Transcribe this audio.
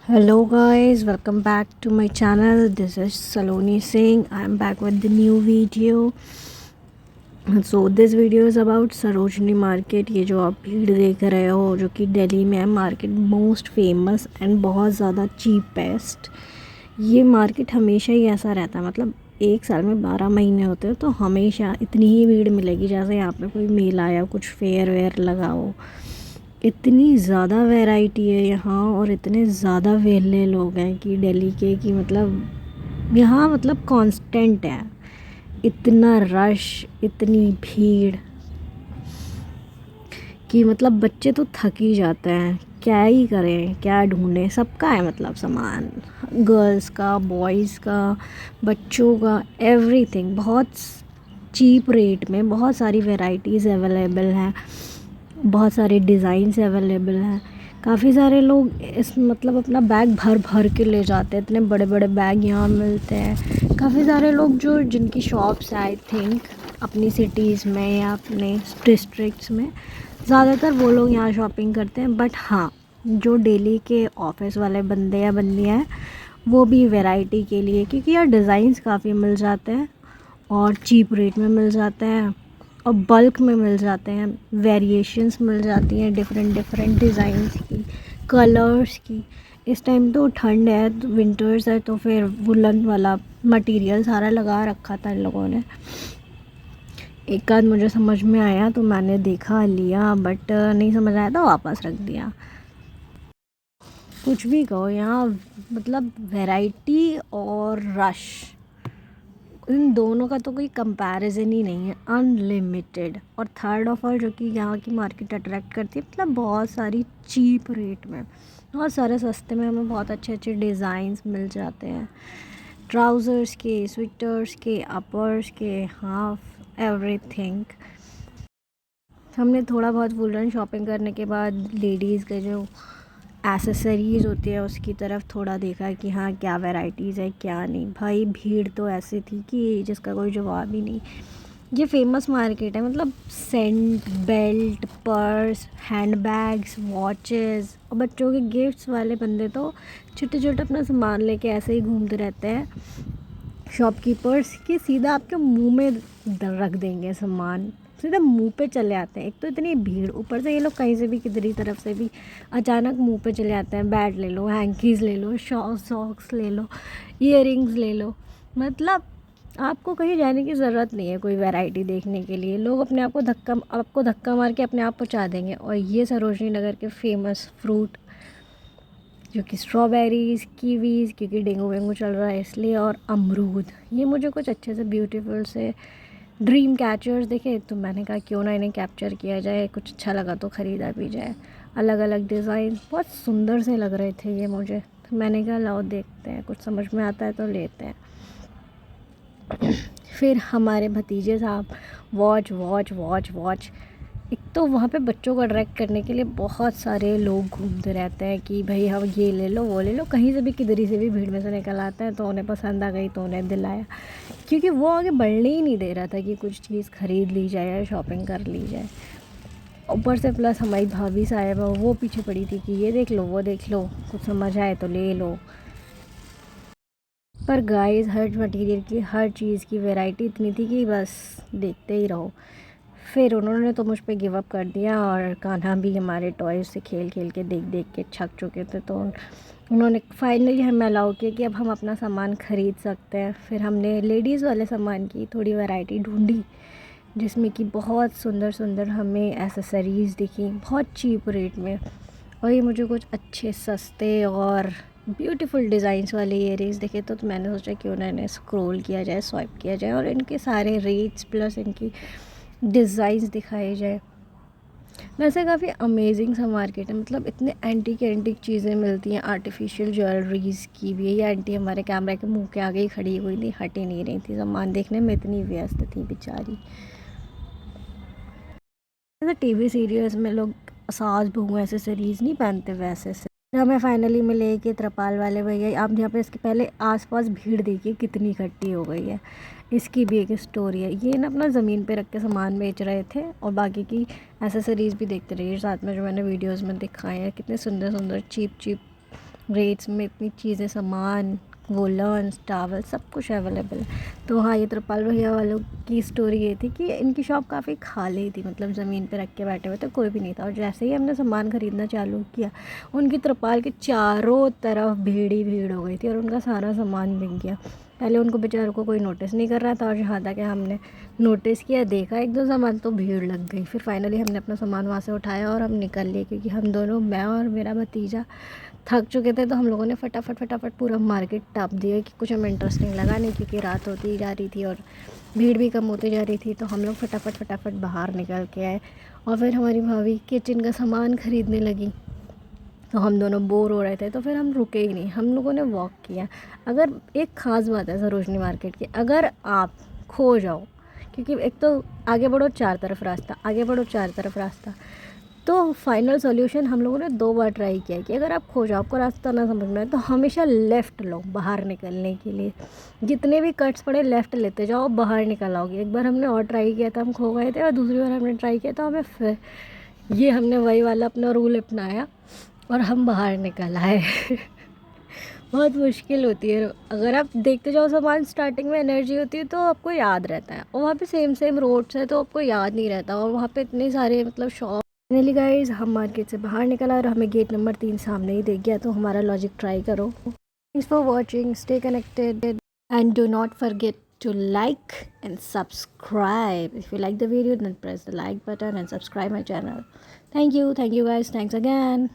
Hello guys, welcome back to my channel. This is Saloni Singh. I am back with the new video. So this video is about Sarojini market. ये जो आप भीड़ देख रहे हो जो कि दिल्ली में है, मार्केट मोस्ट फेमस एंड बहुत ज़्यादा चीपेस्ट। ये मार्केट हमेशा ही ऐसा रहता है, मतलब एक साल में 12 महीने होते हैं तो हमेशा इतनी ही भीड़ मिलेगी जैसे यहाँ पे कोई मेला या कुछ फेयर वेयर लगा हो। इतनी ज़्यादा वैरायटी है यहाँ और इतने ज़्यादा वेले लोग हैं कि दिल्ली के कि मतलब यहाँ मतलब कांस्टेंट है। इतना रश, इतनी भीड़ कि मतलब बच्चे तो थक ही जाते हैं। क्या ही करें, क्या ढूंढें, सबका है मतलब सामान, गर्ल्स का, बॉयज़ का, बच्चों का, एवरीथिंग बहुत चीप रेट में बहुत सारी वैरायटीज़ अवेलेबल हैं, बहुत सारे डिज़ाइंस अवेलेबल हैं। काफ़ी सारे लोग इस मतलब अपना बैग भर भर के ले जाते हैं, इतने बड़े बड़े बैग यहाँ मिलते हैं। काफ़ी सारे लोग जो जिनकी शॉप्स आई थिंक अपनी सिटीज़ में या अपने डिस्ट्रिक्ट्स में, ज़्यादातर वो लोग यहाँ शॉपिंग करते हैं। बट हाँ, जो डेली के ऑफिस वाले बंदे या बंदियाँ हैं वो भी वैरायटी के लिए, क्योंकि यार डिज़ाइंस काफ़ी मिल जाते हैं और चीप रेट में मिल जाते हैं और बल्क में मिल जाते हैं। वेरिएशंस मिल जाती हैं डिफरेंट डिफरेंट डिज़ाइंस की, कलर्स की। इस टाइम तो ठंड है, तो विंटर्स है, तो फिर वुलन वाला मटेरियल सारा लगा रखा था इन लोगों ने। एक आध मुझे समझ में आया तो मैंने देखा, लिया, बट नहीं समझ आया तो वापस रख दिया। कुछ भी कहो, यहाँ मतलब वैरायटी और रश, इन दोनों का तो कोई कंपैरिजन ही नहीं है, अनलिमिटेड। और थर्ड ऑफ ऑल जो कि यहाँ की मार्केट अट्रैक्ट करती है, मतलब बहुत सारी चीप रेट में, बहुत सारे सस्ते में हमें बहुत अच्छे अच्छे डिज़ाइंस मिल जाते हैं। ट्राउज़र्स के, स्वेटर्स के, अपर्स के, हाफ एवरीथिंग। हमने थोड़ा बहुत वुलन शॉपिंग करने के बाद लेडीज़ के जो एसेसरीज़ होती है उसकी तरफ थोड़ा देखा कि हाँ क्या वैरायटीज़ है क्या नहीं। भाई भीड़ तो ऐसी थी कि जिसका कोई जवाब ही नहीं। ये फेमस मार्केट है, मतलब scent, belt, purse, handbags, watches और बच्चों के गिफ्ट्स वाले बंदे तो छोटे छोटे अपना सामान लेके ऐसे ही घूमते रहते हैं। शॉपकीपर्स के सीधा आपके मुंह में रख देंगे सामान, सीधा मुंह पे चले आते हैं। एक तो इतनी भीड़, ऊपर से ये लोग कहीं से भी किधर तरफ से भी अचानक मुंह पे चले आते हैं। बैट ले लो, हैंकीज़ ले लो, सॉक्स ले लो, ईयरिंग्स ले लो, मतलब आपको कहीं जाने की ज़रूरत नहीं है कोई वैरायटी देखने के लिए। लोग अपने आपको धक्का मार के अपने आप पहुंचा देंगे। और ये सरोजनी नगर के फेमस फ्रूट जो कि स्ट्रॉबेरीज़, कीवीज़, क्योंकि डेंगू वेंगू चल रहा है इसलिए, और अमरूद। ये मुझे कुछ अच्छे से ब्यूटीफुल से ड्रीम कैचर्स दिखे तो मैंने कहा क्यों ना इन्हें कैप्चर किया जाए, कुछ अच्छा लगा तो ख़रीदा भी जाए। अलग अलग डिज़ाइन बहुत सुंदर से लग रहे थे ये मुझे, तो मैंने कहा लाओ देखते हैं, कुछ समझ में आता है तो लेते हैं। फिर हमारे भतीजे साहब वॉच वॉच वॉच वॉच। एक तो वहाँ पे बच्चों को अट्रैक्ट करने के लिए बहुत सारे लोग घूमते रहते हैं कि भाई हम ये ले लो वो ले लो, कहीं से भी किधर से भी भीड़ में से निकल आते हैं तो उन्हें पसंद आ गई तो उन्हें दिलाया। क्योंकि वो आगे बढ़ने ही नहीं दे रहा था कि कुछ चीज़ ख़रीद ली जाए या शॉपिंग कर ली जाए। ऊपर से प्लस हमारी भाभी साहिबा वो पीछे पड़ी थी कि ये देख लो वो देख लो, कुछ समझ आए तो ले लो। पर गाइस हर मटेरियल की, हर चीज़ की वैरायटी इतनी थी कि बस देखते ही रहो। फिर उन्होंने तो मुझ पे गिव अप कर दिया और कान्हा भी हमारे टॉयज़ से खेल खेल के देख देख के थक चुके थे, तो उन्होंने फाइनली हमें अलाउ किया कि अब हम अपना सामान ख़रीद सकते हैं। फिर हमने लेडीज़ वाले सामान की थोड़ी वैरायटी ढूंढी जिसमें कि बहुत सुंदर सुंदर हमें एसेसरीज़ दिखी बहुत चीप रेट में। और ये मुझे कुछ अच्छे सस्ते और ब्यूटीफुल डिज़ाइंस वाले ईयरिंग्स दिखे, तो मैंने सोचा क्यों ना इन्हें स्क्रॉल किया जाए, स्वाइप किया जाए और इनके सारे रेट्स प्लस इनकी डिज़ाइंस दिखाई जाए। वैसे काफ़ी अमेजिंग सा मार्केट है, मतलब इतने एंटीक चीज़ें मिलती हैं। आर्टिफिशियल ज्वेलरीज़ की भी, ये आंटी हमारे कैमरे के मुंह के आगे ही खड़ी हुई थी, हट ही नहीं रही थी, सामान देखने में इतनी व्यस्त थी बेचारी। जैसे टीवी सीरियल्स में लोग सास बहू एसेसरीज नहीं पहनते वैसे से। फिर हमें फाइनली मिले कि त्रिपाल वाले भैया। आप यहाँ पे इसके पहले आसपास भीड़ देखिए कितनी इकट्ठी हो गई है। इसकी भी एक स्टोरी है। ये ना अपना ज़मीन पे रख के सामान बेच रहे थे और बाकी की एसेसरीज़ भी देखते रहिए साथ में, जो मैंने वीडियोस में दिखाए हैं कितने सुंदर सुंदर चीप चीप रेट्स में इतनी चीज़ें, सामान, वोलन्स, टावल, सब कुछ अवेलेबल है। तो हाँ, ये त्रिपाल भैया वालों की स्टोरी ये थी कि इनकी शॉप काफ़ी खाली थी, मतलब ज़मीन पे रख के बैठे हुए थे, कोई भी नहीं था। और जैसे ही हमने सामान ख़रीदना चालू किया, उनकी त्रिपाल के चारों तरफ भीड़ ही भीड़ हो गई थी और उनका सारा सामान बिक गया। पहले उनको बेचारों को कोई नोटिस नहीं कर रहा था, और जहाँ तक हमने नोटिस किया, देखा एक दो सामान, तो भीड़ लग गई। फिर फाइनली हमने अपना सामान वहाँ से उठाया और हम निकल लिए, क्योंकि हम दोनों, मैं और मेरा भतीजा, थक चुके थे। तो हम लोगों ने फटाफट पूरा मार्केट टाप दिया कि कुछ हमें इंटरेस्टिंग लगा नहीं, क्योंकि रात होती जा रही थी और भीड़ भी कम होती जा रही थी। तो हम लोग फटाफट बाहर निकल के आए, और फिर हमारी भाभी किचन का सामान ख़रीदने लगी। तो हम दोनों बोर हो रहे थे, तो फिर हम रुके ही नहीं, हम लोगों ने वॉक किया। अगर एक ख़ास बात है सरोजनी मार्केट की, अगर आप खो जाओ, क्योंकि एक तो आगे बढ़ो चार तरफ रास्ता, आगे बढ़ो चार तरफ रास्ता, तो फाइनल सॉल्यूशन हम लोगों ने 2 बार ट्राई किया कि अगर आप खो जाओ, आपको रास्ता ना समझ में आए, तो हमेशा लेफ़्ट लो बाहर निकलने के लिए। जितने भी कट्स पड़े लेफ़्ट लेते जाओ, बाहर निकल आओगे। एक बार हमने और ट्राई किया था, हम खो गए थे, और दूसरी बार हमने ट्राई किया तो हमें फिर ये हमने वही वाला अपना रूल अपनाया और हम बाहर निकल आए। बहुत मुश्किल होती है, अगर आप देखते जाओ सामान, स्टार्टिंग में एनर्जी होती है तो आपको याद रहता है, और वहाँ पे सेम रोड्स है तो आपको याद नहीं रहता, और वहाँ पे इतने सारे मतलब शॉप। फाइनली गाइस, हम मार्केट से बाहर निकल आए और हमें गेट नंबर 3 सामने ही दिख गया। तो हमारा लॉजिक ट्राई करो। Thanks for watching, stay connected and do not forget to like and subscribe. If you like the video, then press the like button and subscribe my channel. Thank you guys, thanks again.